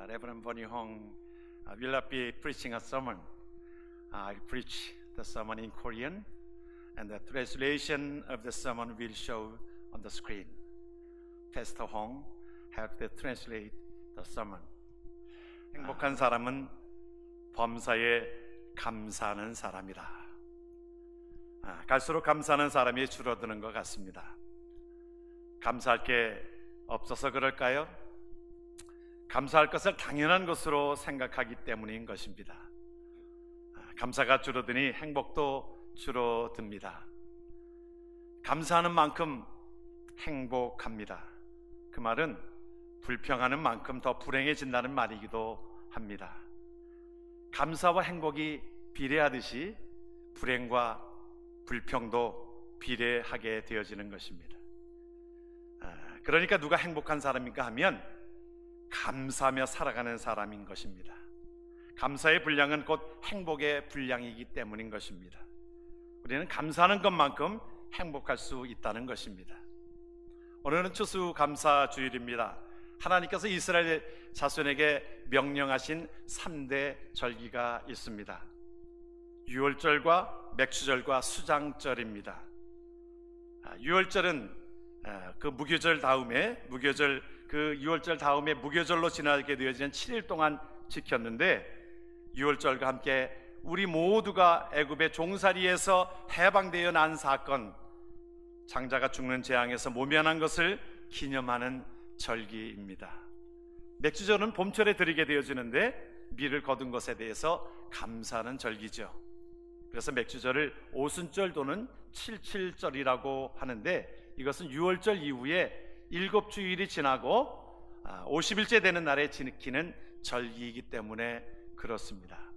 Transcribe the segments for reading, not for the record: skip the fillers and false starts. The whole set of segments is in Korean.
Reverend Bonnie Hong will not be preaching a sermon. I'll preach the sermon in Korean, and the translation of the sermon will show on the screen. Pastor Hong have to translate the sermon. 행복한 사람은 범사에 감사하는 사람이다. 갈수록 감사하는 사람이 줄어드는 것 같습니다. 감사할 게 없어서 그럴까요? 감사할 것을 당연한 것으로 생각하기 때문인 것입니다. 감사가 줄어드니 행복도 줄어듭니다. 감사하는 만큼 행복합니다. 그 말은 불평하는 만큼 더 불행해진다는 말이기도 합니다. 감사와 행복이 비례하듯이 불행과 불평도 비례하게 되어지는 것입니다. 그러니까 누가 행복한 사람인가 하면 감사하며 살아가는 사람인 것입니다. 감사의 분량은 곧 행복의 분량이기 때문인 것입니다. 우리는 감사하는 것만큼 행복할 수 있다는 것입니다. 오늘은 추수감사주일입니다. 하나님께서 이스라엘 자손에게 명령하신 3대 절기가 있습니다. 유월절과 맥추절과 수장절입니다. 유월절은 그 무교절 다음에 그 유월절 다음에 무교절로 지나게 되어지는 7일 동안 지켰는데, 유월절과 함께 우리 모두가 애굽의 종살이에서 해방되어 난 사건, 장자가 죽는 재앙에서 모면한 것을 기념하는 절기입니다. 맥주절은 봄철에 드리게 되어지는데 밀을 거둔 것에 대해서 감사하는 절기죠. 그래서 맥주절을 오순절 또는 칠칠절이라고 하는데, 이것은 유월절 이후에 7주일이 지나고 50일째 되는 날에 지키는 절기이기 때문에 그렇습니다.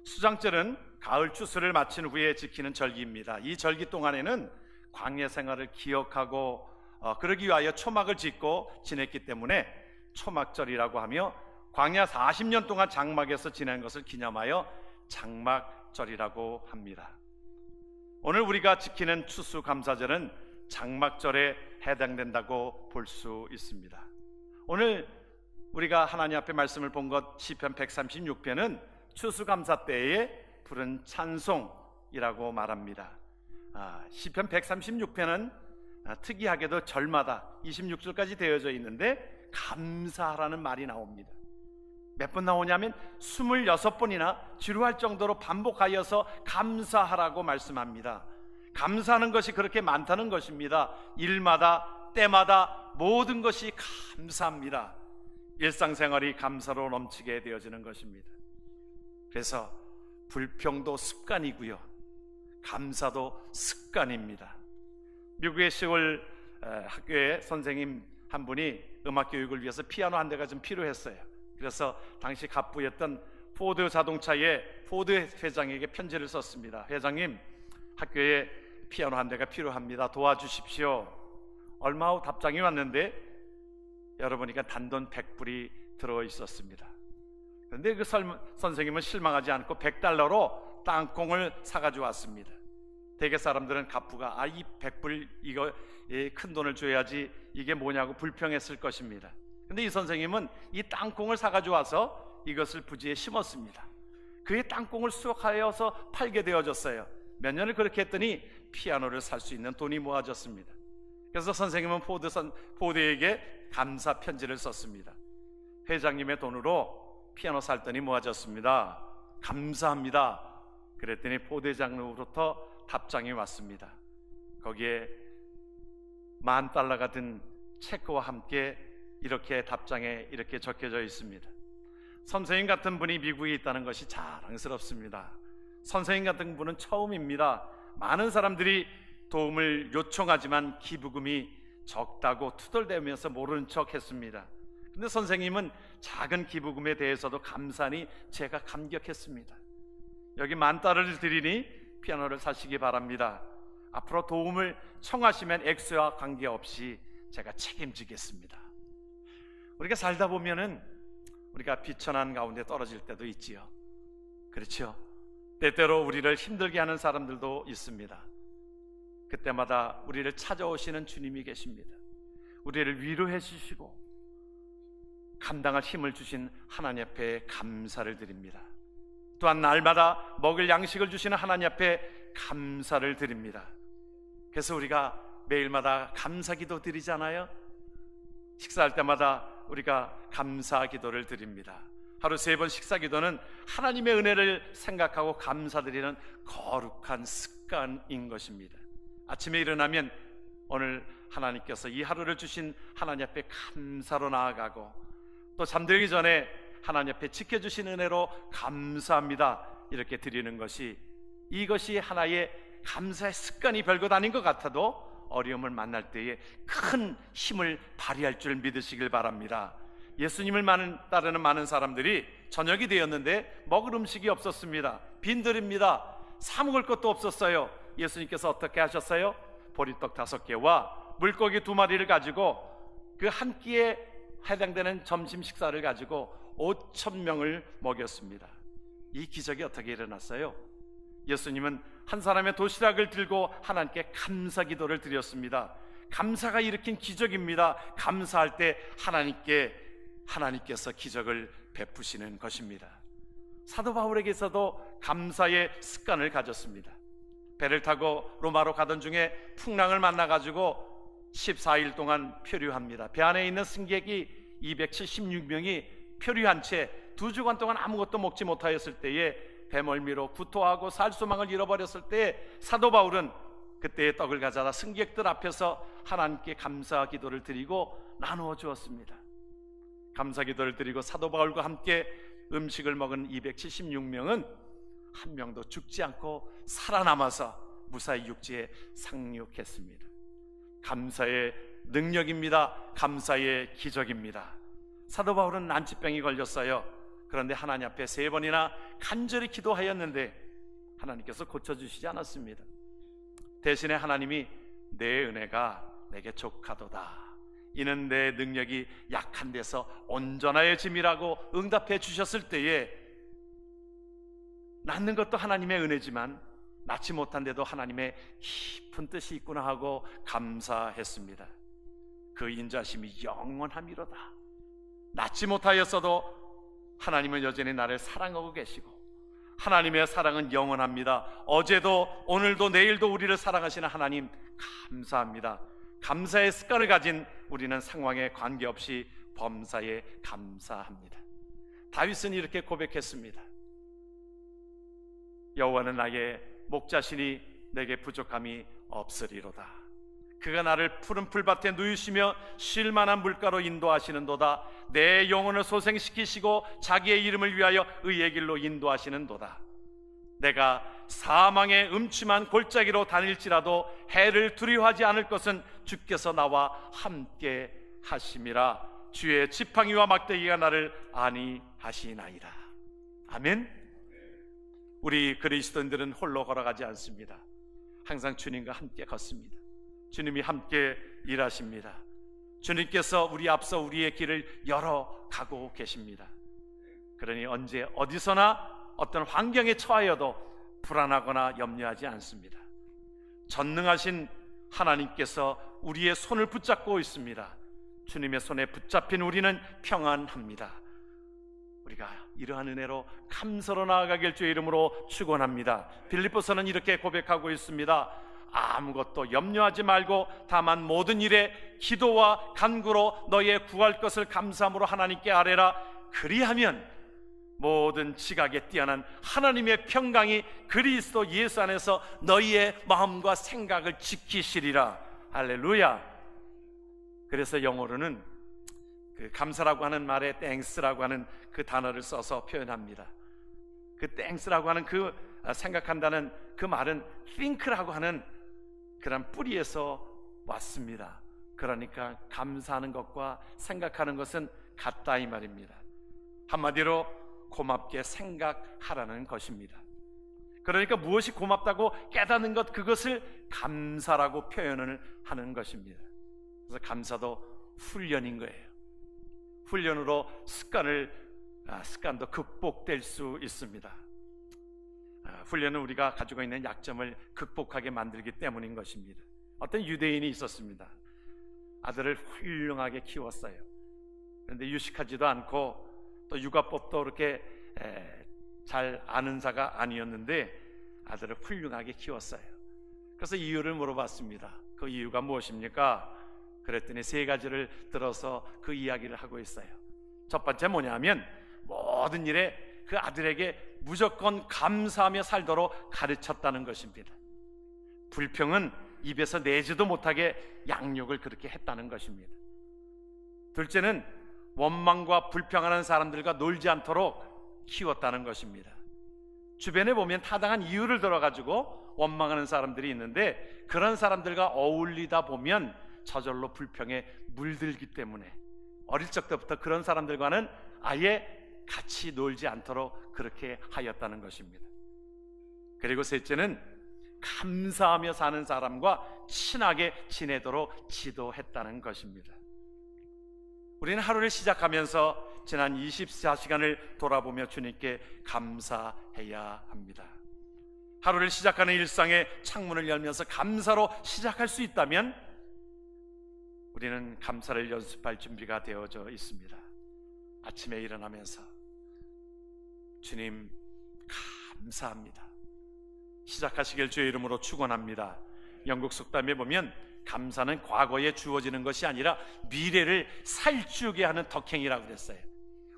수장절은 가을 추수를 마친 후에 지키는 절기입니다. 이 절기 동안에는 광야 생활을 기억하고 그러기 위하여 초막을 짓고 지냈기 때문에 초막절이라고 하며, 광야 40년 동안 장막에서 지낸 것을 기념하여 장막절이라고 합니다. 오늘 우리가 지키는 추수감사절은 장막절에 해당된다고 볼 수 있습니다. 오늘 우리가 하나님 앞에 말씀을 본 것 시편 136편은 추수감사 때에 부른 찬송이라고 말합니다. 시편 136편은 특이하게도 절마다 26절까지 되어져 있는데 감사하라는 말이 나옵니다. 몇 번 나오냐면 26번이나 지루할 정도로 반복하여서 감사하라고 말씀합니다. 감사하는 것이 그렇게 많다는 것입니다. 일마다 때마다 모든 것이 감사합니다. 일상생활이 감사로 넘치게 되어지는 것입니다. 그래서 불평도 습관이고요, 감사도 습관입니다. 미국의 시골 학교에 선생님 한 분이 음악 교육을 위해서 피아노 한 대가 좀 필요했어요. 그래서 당시 갑부였던 포드 자동차의 포드 회장에게 편지를 썼습니다. 회장님, 학교에 피아노 한 대가 필요합니다. 도와주십시오. 얼마 후 답장이 왔는데 열어보니까 단돈 100불이 들어있었습니다. 그런데 그 선생님은 실망하지 않고 $100로 땅콩을 사가지고 왔습니다. 대개 사람들은 갑부가 이 100불 이거 큰 돈을 줘야지 이게 뭐냐고 불평했을 것입니다. 그런데 이 선생님은 이 땅콩을 사가지고 와서 이것을 부지에 심었습니다. 그의 땅콩을 수확하여서 팔게 되어졌어요. 몇 년을 그렇게 했더니 피아노를 살 수 있는 돈이 모아졌습니다. 그래서 선생님은 포드에게 감사 편지를 썼습니다. 회장님의 돈으로 피아노 살 돈이 모아졌습니다. 감사합니다. 그랬더니 포드 회장으로부터 답장이 왔습니다. 거기에 $10,000가 든 체크와 함께 이렇게 답장에 이렇게 적혀져 있습니다. 선생님 같은 분이 미국에 있다는 것이 자랑스럽습니다. 선생님 같은 분은 처음입니다. 많은 사람들이 도움을 요청하지만 기부금이 적다고 투덜대면서 모르는 척 했습니다. 근데 선생님은 작은 기부금에 대해서도 감사하니 제가 감격했습니다. 여기 $10,000을 드리니 피아노를 사시기 바랍니다. 앞으로 도움을 청하시면 액수와 관계없이 제가 책임지겠습니다. 우리가 살다 보면은 우리가 비천한 가운데 떨어질 때도 있지요. 그렇죠? 때때로 우리를 힘들게 하는 사람들도 있습니다. 그때마다 우리를 찾아오시는 주님이 계십니다. 우리를 위로해 주시고 감당할 힘을 주신 하나님 앞에 감사를 드립니다. 또한 날마다 먹을 양식을 주시는 하나님 앞에 감사를 드립니다. 그래서 우리가 매일마다 감사 기도 드리잖아요. 식사할 때마다 우리가 감사 기도를 드립니다. 하루 3번 식사 기도는 하나님의 은혜를 생각하고 감사드리는 거룩한 습관인 것입니다. 아침에 일어나면 오늘 하나님께서 이 하루를 주신 하나님 앞에 감사로 나아가고, 또 잠들기 전에 하나님 앞에 지켜주신 은혜로 감사합니다 이렇게 드리는 것이, 이것이 하나의 감사의 습관이 별것 아닌 것 같아도 어려움을 만날 때에 큰 힘을 발휘할 줄 믿으시길 바랍니다. 예수님을 따르는 많은 사람들이 저녁이 되었는데 먹을 음식이 없었습니다. 빈들입니다. 사 먹을 것도 없었어요. 예수님께서 어떻게 하셨어요? 보리떡 5개와 물고기 2마리를 가지고 그 한 끼에 해당되는 점심 식사를 가지고 5,000명을 먹였습니다. 이 기적이 어떻게 일어났어요? 예수님은 한 사람의 도시락을 들고 하나님께 감사 기도를 드렸습니다. 감사가 일으킨 기적입니다. 감사할 때 하나님께서 기적을 베푸시는 것입니다. 사도 바울에게서도 감사의 습관을 가졌습니다. 배를 타고 로마로 가던 중에 풍랑을 만나가지고 14일 동안 표류합니다. 배 안에 있는 승객이 276명이 표류한 채 2주간 동안 아무것도 먹지 못하였을 때에 배멀미로 구토하고 살수망을 잃어버렸을 때 사도 바울은 그때의 떡을 가져다 승객들 앞에서 하나님께 감사 기도를 드리고 나누어 주었습니다. 감사 기도를 드리고 사도 바울과 함께 음식을 먹은 276명은 한 명도 죽지 않고 살아남아서 무사히 육지에 상륙했습니다. 감사의 능력입니다. 감사의 기적입니다. 사도 바울은 난치병이 걸렸어요. 그런데 하나님 앞에 3번이나 간절히 기도하였는데 하나님께서 고쳐주시지 않았습니다. 대신에 하나님이 내 은혜가 내게 족하도다, 이는 내 능력이 약한 데서 온전하여짐이라고 응답해 주셨을 때에 낫는 것도 하나님의 은혜지만 낫지 못한데도 하나님의 깊은 뜻이 있구나 하고 감사했습니다. 그 인자심이 영원함이로다. 낫지 못하였어도 하나님은 여전히 나를 사랑하고 계시고 하나님의 사랑은 영원합니다. 어제도 오늘도 내일도 우리를 사랑하시는 하나님 감사합니다. 감사의 습관을 가진 우리는 상황에 관계없이 범사에 감사합니다. 다윗은 이렇게 고백했습니다. 여호와는 나의 목자시니 내게 부족함이 없으리로다. 그가 나를 푸른 풀밭에 누이시며 쉴 만한 물가로 인도하시는도다. 내 영혼을 소생시키시고 자기의 이름을 위하여 의의 길로 인도하시는도다. 내가 사망의 음침한 골짜기로 다닐지라도 해를 두려워하지 않을 것은 주께서 나와 함께 하심이라. 주의 지팡이와 막대기가 나를 안위하시나이다. 아멘. 우리 그리스도인들은 홀로 걸어가지 않습니다. 항상 주님과 함께 걷습니다. 주님이 함께 일하십니다. 주님께서 우리 앞서 우리의 길을 열어가고 계십니다. 그러니 언제 어디서나 어떤 환경에 처하여도 불안하거나 염려하지 않습니다. 전능하신 하나님께서 우리의 손을 붙잡고 있습니다. 주님의 손에 붙잡힌 우리는 평안합니다. 우리가 이러한 은혜로 감사로 나아가길 주의 이름으로 축원합니다. 빌립보서는 이렇게 고백하고 있습니다. 아무것도 염려하지 말고 다만 모든 일에 기도와 간구로 너희의 구할 것을 감사함으로 하나님께 아뢰라. 그리하면 모든 지각에 뛰어난 하나님의 평강이 그리스도 예수 안에서 너희의 마음과 생각을 지키시리라. 할렐루야. 그래서 영어로는 그 감사라고 하는 말에 땡스라고 하는 그 단어를 써서 표현합니다. 그 땡스라고 하는 그 생각한다는 그 말은 think라고 하는 그런 뿌리에서 왔습니다. 그러니까 감사하는 것과 생각하는 것은 같다 이 말입니다. 한마디로 고맙게 생각하라는 것입니다. 그러니까 무엇이 고맙다고 깨닫는 것, 그것을 감사라고 표현을 하는 것입니다. 그래서 감사도 훈련인 거예요. 훈련으로 습관도 극복될 수 있습니다. 훈련은 우리가 가지고 있는 약점을 극복하게 만들기 때문인 것입니다. 어떤 유대인이 있었습니다. 아들을 훌륭하게 키웠어요. 그런데 유식하지도 않고 또 육아법도 그렇게 잘 아는 자가 아니었는데 아들을 훌륭하게 키웠어요. 그래서 이유를 물어봤습니다. 그 이유가 무엇입니까? 그랬더니 세 가지를 들어서 그 이야기를 하고 있어요. 첫 번째 뭐냐면 모든 일에 그 아들에게 무조건 감사하며 살도록 가르쳤다는 것입니다. 불평은 입에서 내지도 못하게 양육을 그렇게 했다는 것입니다. 둘째는 원망과 불평하는 사람들과 놀지 않도록 키웠다는 것입니다. 주변에 보면 타당한 이유를 들어가지고 원망하는 사람들이 있는데 그런 사람들과 어울리다 보면 저절로 불평에 물들기 때문에 어릴 적부터 그런 사람들과는 아예 같이 놀지 않도록 그렇게 하였다는 것입니다. 그리고 셋째는 감사하며 사는 사람과 친하게 지내도록 지도했다는 것입니다. 우리는 하루를 시작하면서 지난 24시간을 돌아보며 주님께 감사해야 합니다. 하루를 시작하는 일상의 창문을 열면서 감사로 시작할 수 있다면 우리는 감사를 연습할 준비가 되어져 있습니다. 아침에 일어나면서 주님 감사합니다 시작하시길 주의 이름으로 축원합니다. 영국 속담에 보면 감사는 과거에 주어지는 것이 아니라 미래를 살찌우게 하는 덕행이라고 그랬어요.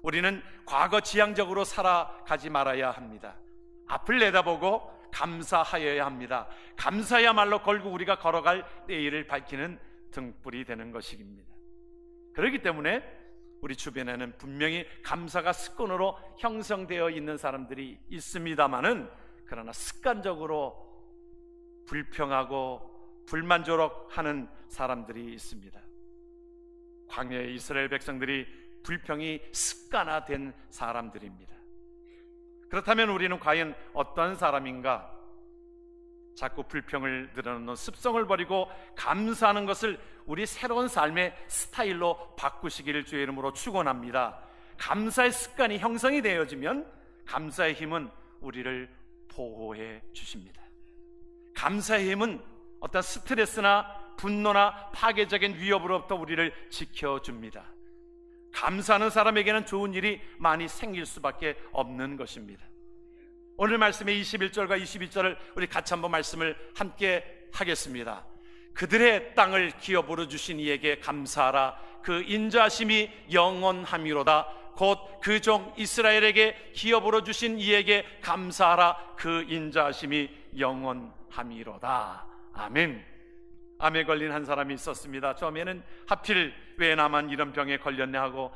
우리는 과거 지향적으로 살아가지 말아야 합니다. 앞을 내다보고 감사하여야 합니다. 감사야말로 결국 우리가 걸어갈 내일을 밝히는 등불이 되는 것입니다. 그렇기 때문에 우리 주변에는 분명히 감사가 습관으로 형성되어 있는 사람들이 있습니다마는 그러나 습관적으로 불평하고 불만족하는 사람들이 있습니다. 광야의 이스라엘 백성들이 불평이 습관화된 사람들입니다. 그렇다면 우리는 과연 어떤 사람인가? 자꾸 불평을 늘어놓는 습성을 버리고 감사하는 것을 우리 새로운 삶의 스타일로 바꾸시기를 주의 이름으로 축원합니다. 감사의 습관이 형성이 되어지면 감사의 힘은 우리를 보호해 주십니다. 감사의 힘은 어떤 스트레스나 분노나 파괴적인 위협으로부터 우리를 지켜줍니다. 감사하는 사람에게는 좋은 일이 많이 생길 수밖에 없는 것입니다. 오늘 말씀의 21절과 22절을 우리 같이 한번 말씀을 함께 하겠습니다. 그들의 땅을 기업으로 주신 이에게 감사하라. 그 인자하심이 영원함이로다. 곧 그 종 이스라엘에게 기업으로 주신 이에게 감사하라. 그 인자하심이 영원함이로다. 아멘. 암에 걸린 한 사람이 있었습니다. 처음에는 하필 왜 나만 이런 병에 걸렸네 하고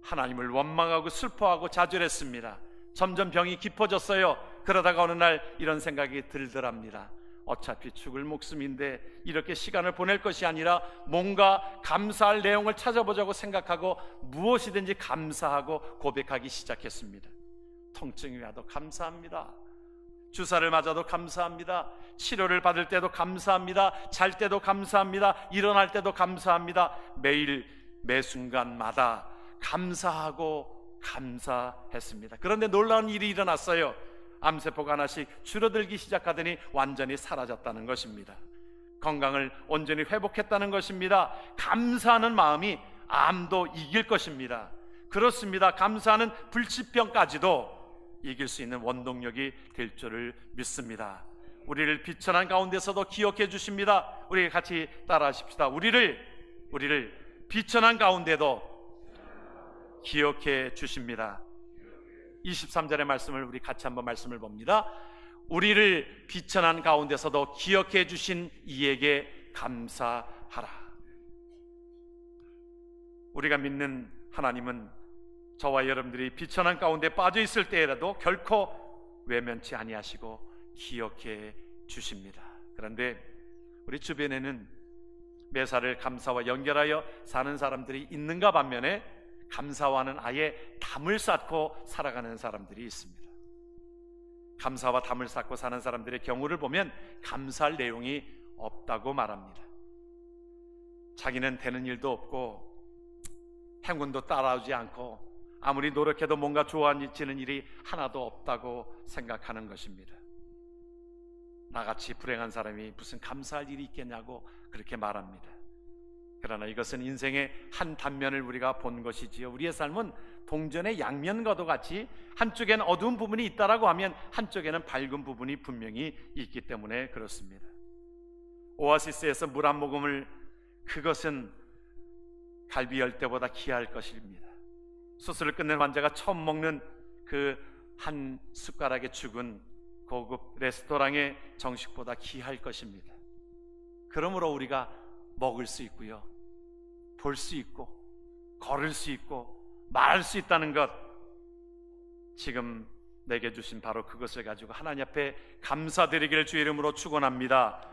하나님을 원망하고 슬퍼하고 좌절했습니다. 점점 병이 깊어졌어요. 그러다가 어느 날 이런 생각이 들더랍니다. 어차피 죽을 목숨인데 이렇게 시간을 보낼 것이 아니라 뭔가 감사할 내용을 찾아보자고 생각하고 무엇이든지 감사하고 고백하기 시작했습니다. 통증이 와도 감사합니다. 주사를 맞아도 감사합니다. 치료를 받을 때도 감사합니다. 잘 때도 감사합니다. 일어날 때도 감사합니다. 매일 매 순간마다 감사하고 감사했습니다. 그런데 놀라운 일이 일어났어요. 암세포가 하나씩 줄어들기 시작하더니 완전히 사라졌다는 것입니다. 건강을 온전히 회복했다는 것입니다. 감사하는 마음이 암도 이길 것입니다. 그렇습니다. 감사하는 불치병까지도 이길 수 있는 원동력이 될 줄을 믿습니다. 우리를 비천한 가운데서도 기억해 주십니다. 우리 같이 따라하십시다. 우리를 비천한 가운데도 기억해 주십니다. 23절의 말씀을 우리 같이 한번 말씀을 봅니다. 우리를 비천한 가운데서도 기억해 주신 이에게 감사하라. 우리가 믿는 하나님은 저와 여러분들이 비천한 가운데 빠져 있을 때라도 결코 외면치 아니하시고 기억해 주십니다. 그런데 우리 주변에는 매사를 감사와 연결하여 사는 사람들이 있는가 반면에 감사와는 아예 담을 쌓고 살아가는 사람들이 있습니다. 감사와 담을 쌓고 사는 사람들의 경우를 보면 감사할 내용이 없다고 말합니다. 자기는 되는 일도 없고 행운도 따라오지 않고 아무리 노력해도 뭔가 좋아지는 일이 하나도 없다고 생각하는 것입니다. 나같이 불행한 사람이 무슨 감사할 일이 있겠냐고 그렇게 말합니다. 그러나 이것은 인생의 한 단면을 우리가 본 것이지요. 우리의 삶은 동전의 양면과도 같이 한쪽에는 어두운 부분이 있다라고 하면 한쪽에는 밝은 부분이 분명히 있기 때문에 그렇습니다. 오아시스에서 물 한 모금을, 그것은 갈비 열대보다 귀할 것입니다. 수술을 끝낸 환자가 처음 먹는 그 한 숟가락의 죽은 고급 레스토랑의 정식보다 귀할 것입니다. 그러므로 우리가 먹을 수 있고요, 볼 수 있고, 걸을 수 있고, 말할 수 있다는 것, 지금 내게 주신 바로 그것을 가지고 하나님 앞에 감사드리기를 주의 이름으로 축원합니다.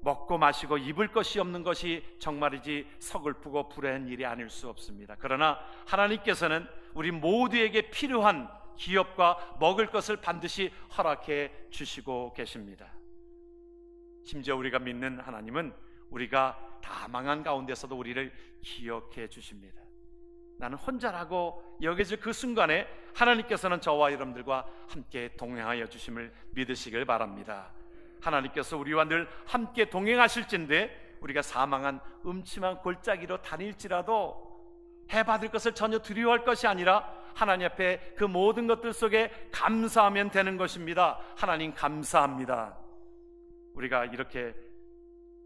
먹고 마시고 입을 것이 없는 것이 정말이지 서글프고 불행한 일이 아닐 수 없습니다. 그러나 하나님께서는 우리 모두에게 필요한 기업과 먹을 것을 반드시 허락해 주시고 계십니다. 심지어 우리가 믿는 하나님은 우리가 다 망한 가운데서도 우리를 기억해 주십니다. 나는 혼자라고 여겨질 그 순간에 하나님께서는 저와 여러분들과 함께 동행하여 주심을 믿으시길 바랍니다. 하나님께서 우리와 늘 함께 동행하실진데 우리가 사망한 음침한 골짜기로 다닐지라도 해받을 것을 전혀 두려워할 것이 아니라 하나님 앞에 그 모든 것들 속에 감사하면 되는 것입니다. 하나님 감사합니다. 우리가 이렇게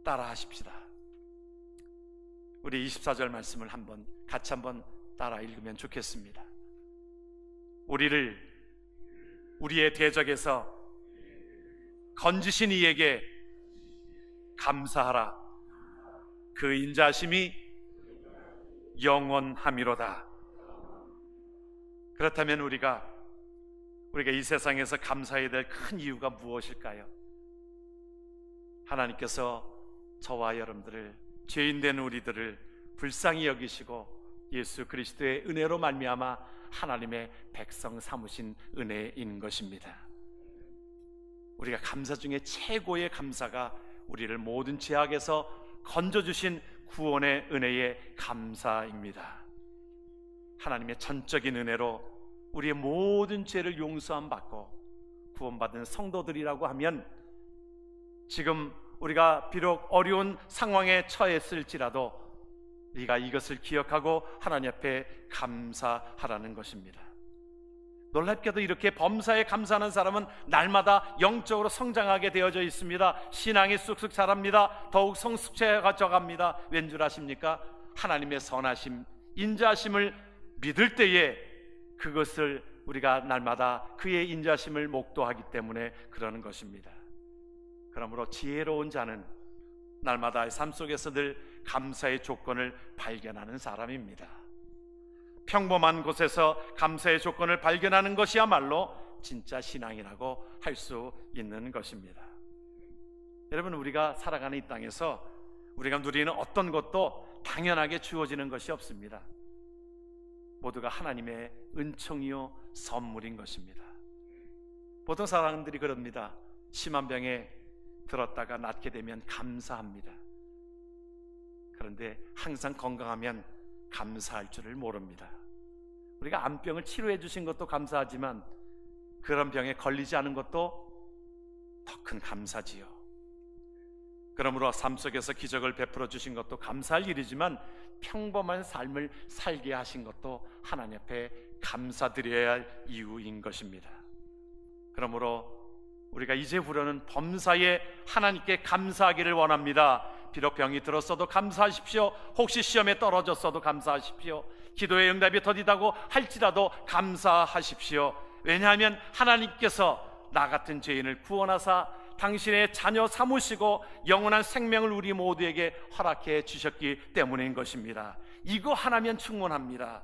따라 하십시다. 우리 24절 말씀을 같이 한번 따라 읽으면 좋겠습니다. 우리를 우리의 대적에서 건지신 이에게 감사하라. 그 인자하심이 영원함이로다. 그렇다면 우리가 이 세상에서 감사해야 될 큰 이유가 무엇일까요? 하나님께서 저와 여러분들을, 죄인된 우리들을 불쌍히 여기시고 예수 그리스도의 은혜로 말미암아 하나님의 백성 삼으신 은혜인 것입니다. 우리가 감사 중에 최고의 감사가 우리를 모든 죄악에서 건져주신 구원의 은혜의 감사입니다. 하나님의 전적인 은혜로 우리의 모든 죄를 용서함 받고 구원받은 성도들이라고 하면 지금 우리가 비록 어려운 상황에 처했을지라도 우리가 이것을 기억하고 하나님 앞에 감사하라는 것입니다. 놀랍게도 이렇게 범사에 감사하는 사람은 날마다 영적으로 성장하게 되어져 있습니다. 신앙이 쑥쑥 자랍니다. 더욱 성숙해가 져갑니다. 왠 줄 아십니까? 하나님의 선하심, 인자하심을 믿을 때에 그것을 우리가 날마다 그의 인자하심을 목도하기 때문에 그러는 것입니다. 그러므로 지혜로운 자는 날마다의 삶 속에서 늘 감사의 조건을 발견하는 사람입니다. 평범한 곳에서 감사의 조건을 발견하는 것이야말로 진짜 신앙이라고 할 수 있는 것입니다. 여러분, 우리가 살아가는 이 땅에서 우리가 누리는 어떤 것도 당연하게 주어지는 것이 없습니다. 모두가 하나님의 은총이요 선물인 것입니다. 보통 사람들이 그럽니다. 심한 병에 들었다가 낫게 되면 감사합니다. 그런데 항상 건강하면 감사할 줄을 모릅니다. 우리가 암병을 치료해 주신 것도 감사하지만 그런 병에 걸리지 않은 것도 더 큰 감사지요. 그러므로 삶 속에서 기적을 베풀어 주신 것도 감사할 일이지만 평범한 삶을 살게 하신 것도 하나님 앞에 감사드려야 할 이유인 것입니다. 그러므로 우리가 이제부터는 범사에 하나님께 감사하기를 원합니다. 비록 병이 들었어도 감사하십시오. 혹시 시험에 떨어졌어도 감사하십시오. 기도의 응답이 더디다고 할지라도 감사하십시오. 왜냐하면 하나님께서 나 같은 죄인을 구원하사 당신의 자녀 삼으시고 영원한 생명을 우리 모두에게 허락해 주셨기 때문인 것입니다. 이거 하나면 충분합니다.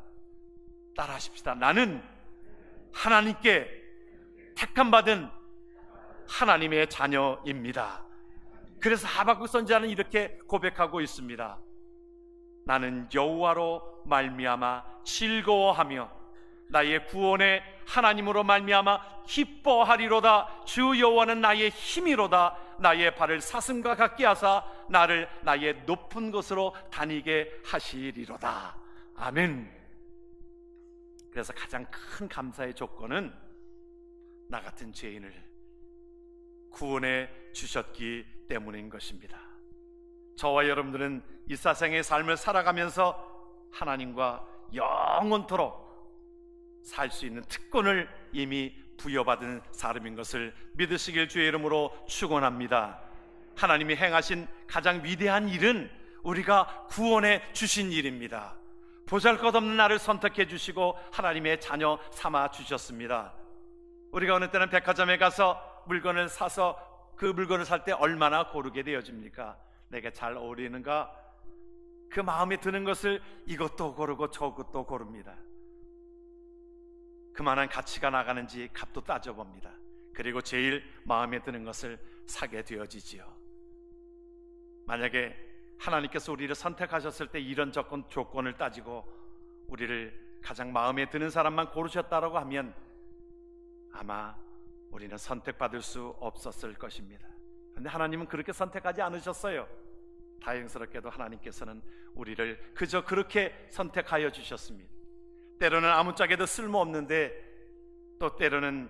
따라하십시다. 나는 하나님께 택함받은 하나님의 자녀입니다. 그래서 하박국 선지자는 이렇게 고백하고 있습니다. 나는 여호와로 말미암아 즐거워하며 나의 구원의 하나님으로 말미암아 기뻐하리로다. 주 여호와는 나의 힘이로다. 나의 발을 사슴과 같게 하사 나를 나의 높은 곳으로 다니게 하시리로다. 아멘. 그래서 가장 큰 감사의 조건은 나 같은 죄인을 구원해 주셨기 때문인 것입니다. 저와 여러분들은 이 세상의 삶을 살아가면서 하나님과 영원토록 살 수 있는 특권을 이미 부여받은 사람인 것을 믿으시길 주의 이름으로 축원합니다. 하나님이 행하신 가장 위대한 일은 우리가 구원해 주신 일입니다. 보잘것없는 나를 선택해 주시고 하나님의 자녀 삼아 주셨습니다. 우리가 어느 때는 백화점에 가서 물건을 사서 그 물건을 살 때 얼마나 고르게 되어집니까? 내게 잘 어울리는가? 그 마음에 드는 것을 이것도 고르고 저것도 고릅니다. 그만한 가치가 나가는지 값도 따져봅니다. 그리고 제일 마음에 드는 것을 사게 되어지지요. 만약에 하나님께서 우리를 선택하셨을 때 이런 조건을 따지고 우리를 가장 마음에 드는 사람만 고르셨다라고 하면 아마 우리는 선택받을 수 없었을 것입니다. 그런데 하나님은 그렇게 선택하지 않으셨어요. 다행스럽게도 하나님께서는 우리를 그저 그렇게 선택하여 주셨습니다. 때로는 아무짝에도 쓸모없는데 또 때로는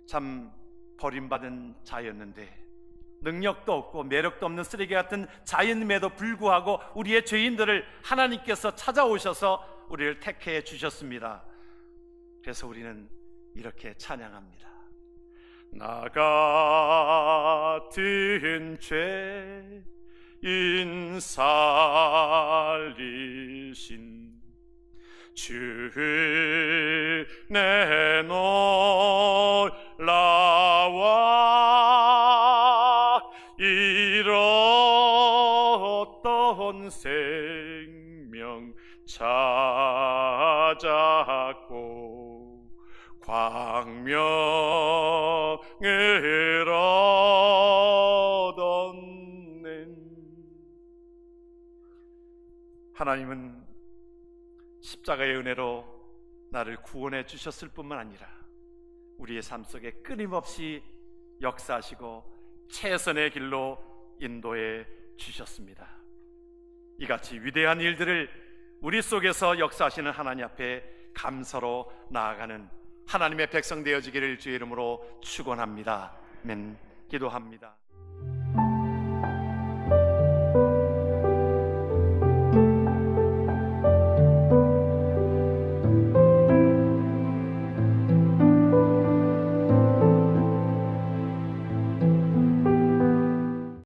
참 버림받은 자였는데 능력도 없고 매력도 없는 쓰레기 같은 자임에도 불구하고 우리의 죄인들을 하나님께서 찾아오셔서 우리를 택해 주셨습니다. 그래서 우리는 이렇게 찬양합니다. 나 같은 죄인 살리신 주 내 놀라와 잃었던 생명 찾았고 광명을 얻었네. 하나님은 십자가의 은혜로 나를 구원해 주셨을 뿐만 아니라 우리의 삶 속에 끊임없이 역사하시고 최선의 길로 인도해 주셨습니다. 이같이 위대한 일들을 우리 속에서 역사하시는 하나님 앞에 감사로 나아가는 하나님의 백성 되어지기를 주의 이름으로 축원합니다. 아멘. 기도합니다.